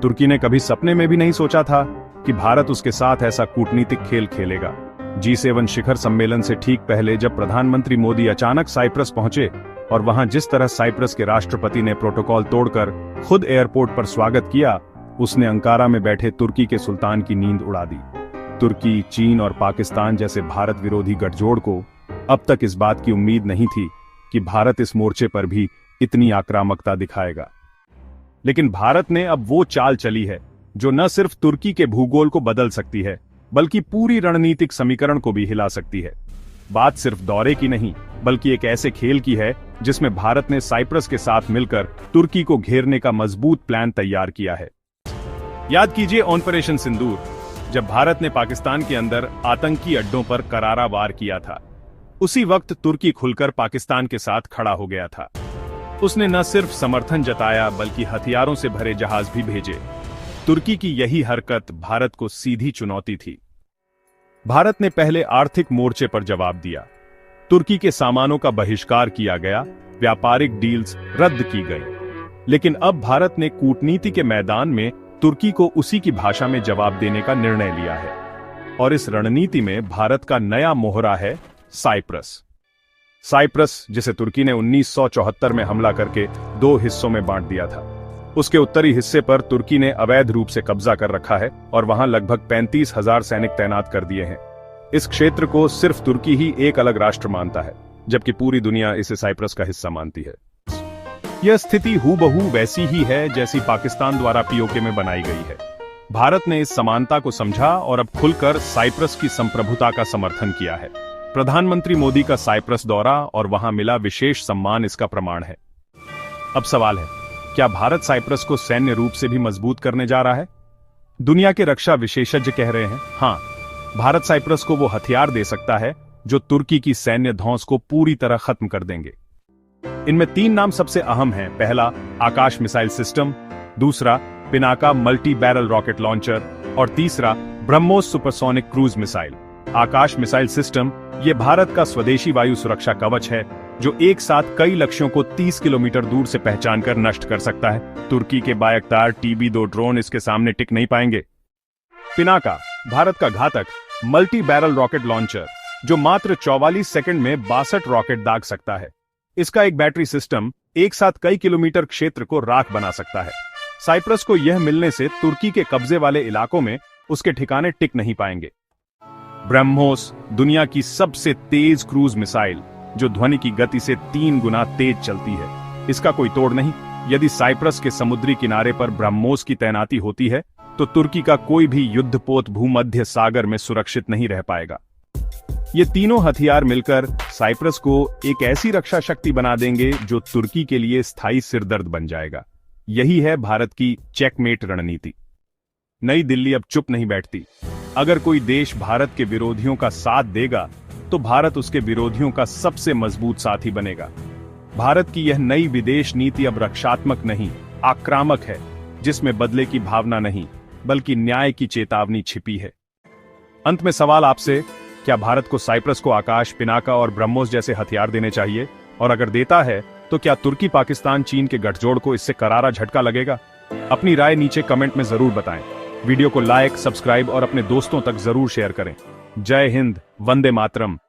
तुर्की ने कभी सपने में भी नहीं सोचा था कि भारत उसके साथ ऐसा कूटनीतिक खेल खेलेगा। G7 शिखर सम्मेलन से ठीक पहले जब प्रधानमंत्री मोदी अचानक साइप्रस पहुंचे और वहां जिस तरह साइप्रस के राष्ट्रपति ने प्रोटोकॉल तोड़कर खुद एयरपोर्ट पर स्वागत किया, उसने अंकारा में बैठे तुर्की के सुल्तान की नींद उड़ा दी। तुर्की, चीन और पाकिस्तान जैसे भारत विरोधी गठजोड़ को अब तक इस बात की उम्मीद नहीं थी कि भारत इस मोर्चे पर भी इतनी आक्रामकता दिखाएगा। लेकिन भारत ने अब वो चाल चली है जो न सिर्फ तुर्की के भूगोल को बदल सकती है, बल्कि पूरी रणनीतिक समीकरण को भी हिला सकती है। बात सिर्फ दौरे की नहीं, बल्कि एक ऐसे खेल की है जिसमें भारत ने साइप्रस के साथ मिलकर तुर्की को घेरने का मजबूत प्लान तैयार किया है। याद कीजिए ऑपरेशन सिंदूर, जब भारत ने पाकिस्तान के अंदर आतंकी अड्डों पर करारा वार किया था। उसी वक्त तुर्की खुलकर पाकिस्तान के साथ खड़ा हो गया था। उसने न सिर्फ समर्थन जताया, बल्कि हथियारों से भरे जहाज भी भेजे। तुर्की की यही हरकत भारत को सीधी चुनौती थी। भारत ने पहले आर्थिक मोर्चे पर जवाब दिया। तुर्की के सामानों का बहिष्कार किया गया, व्यापारिक डील्स रद्द की गई। लेकिन अब भारत ने कूटनीति के मैदान में तुर्की को उसी की भाषा में जवाब देने का निर्णय लिया है। और इस रणनीति में भारत का नया मोहरा है साइप्रस। साइप्रस, जिसे तुर्की ने 1974 में हमला करके 2 हिस्सों में बांट दिया था। उसके उत्तरी हिस्से पर तुर्की ने अवैध रूप से कब्जा कर रखा है और वहां लगभग 35,000 सैनिक तैनात कर दिए हैं। इस क्षेत्र को सिर्फ तुर्की ही एक अलग राष्ट्र मानता है, जबकि पूरी दुनिया इसे साइप्रस का हिस्सा मानती है। यह स्थिति हूबहू वैसी ही है जैसी पाकिस्तान द्वारा पीओके में बनाई गई है। भारत ने इस समानता को समझा और अब खुलकर साइप्रस की संप्रभुता का समर्थन किया है। प्रधानमंत्री मोदी का साइप्रस दौरा और वहां मिला विशेष सम्मान इसका प्रमाण है। अब सवाल है, क्या भारत साइप्रस को सैन्य रूप से भी मजबूत करने जा रहा है? दुनिया के रक्षा विशेषज्ञ कह रहे हैं, हां, भारत साइप्रस को वो हथियार दे सकता है जो तुर्की की सैन्य धौंस को पूरी तरह खत्म कर देंगे। इनमें 3 नाम सबसे अहम हैं। पहला, आकाश मिसाइल सिस्टम, दूसरा Pinaka multi barrel rocket launcher और तीसरा ब्रह्मोस सुपरसोनिक क्रूज मिसाइल। आकाश मिसाइल सिस्टम ये भारत का स्वदेशी वायु सुरक्षा कवच है जो एक साथ कई लक्ष्यों को 30 किलोमीटर दूर से पहचान कर नष्ट कर सकता है। तुर्की के बायकतार TB2 ड्रोन इसके सामने टिक नहीं पाएंगे। पिनाका, भारत का घातक मल्टी बैरल रॉकेट लॉन्चर जो मात्र 44 सेकंड में 62 रॉकेट दाग सकता है। इसका एक बैटरी सिस्टम एक साथ कई किलोमीटर क्षेत्र को राख बना सकता है। साइप्रस को यह मिलने से तुर्की के कब्जे वाले इलाकों में उसके ठिकाने टिक नहीं पाएंगे। ब्रह्मोस, दुनिया की सबसे तेज क्रूज मिसाइल जो ध्वनि की गति से 3 गुना तेज चलती है। इसका कोई तोड़ नहीं। यदि साइप्रस के समुद्री किनारे पर ब्रह्मोस की तैनाती होती है तो तुर्की का कोई भी युद्धपोत भूमध्य सागर में सुरक्षित नहीं रह पाएगा। ये तीनों हथियार मिलकर साइप्रस को एक ऐसी रक्षा शक्ति बना देंगे जो तुर्की के लिए स्थायी सिरदर्द बन जाएगा। यही है भारत की चेकमेट रणनीति। नई दिल्ली अब चुप नहीं बैठती। अगर कोई देश भारत के विरोधियों का साथ देगा तो भारत उसके विरोधियों का सबसे मजबूत साथी बनेगा। भारत की यह नई विदेश नीति अब रक्षात्मक नहीं, आक्रामक है, जिसमें बदले की भावना नहीं, बल्कि न्याय की चेतावनी छिपी है। अंत में सवाल आपसे, क्या भारत को साइप्रस को आकाश, पिनाका और ब्रह्मोस जैसे हथियार देने चाहिए? और अगर देता है तो क्या तुर्की, पाकिस्तान, चीन के गठजोड़ को इससे करारा झटका लगेगा? अपनी राय नीचे कमेंट में जरूर बताएं। वीडियो को लाइक, सब्सक्राइब और अपने दोस्तों तक जरूर शेयर करें। जय हिंद, वंदे मातरम।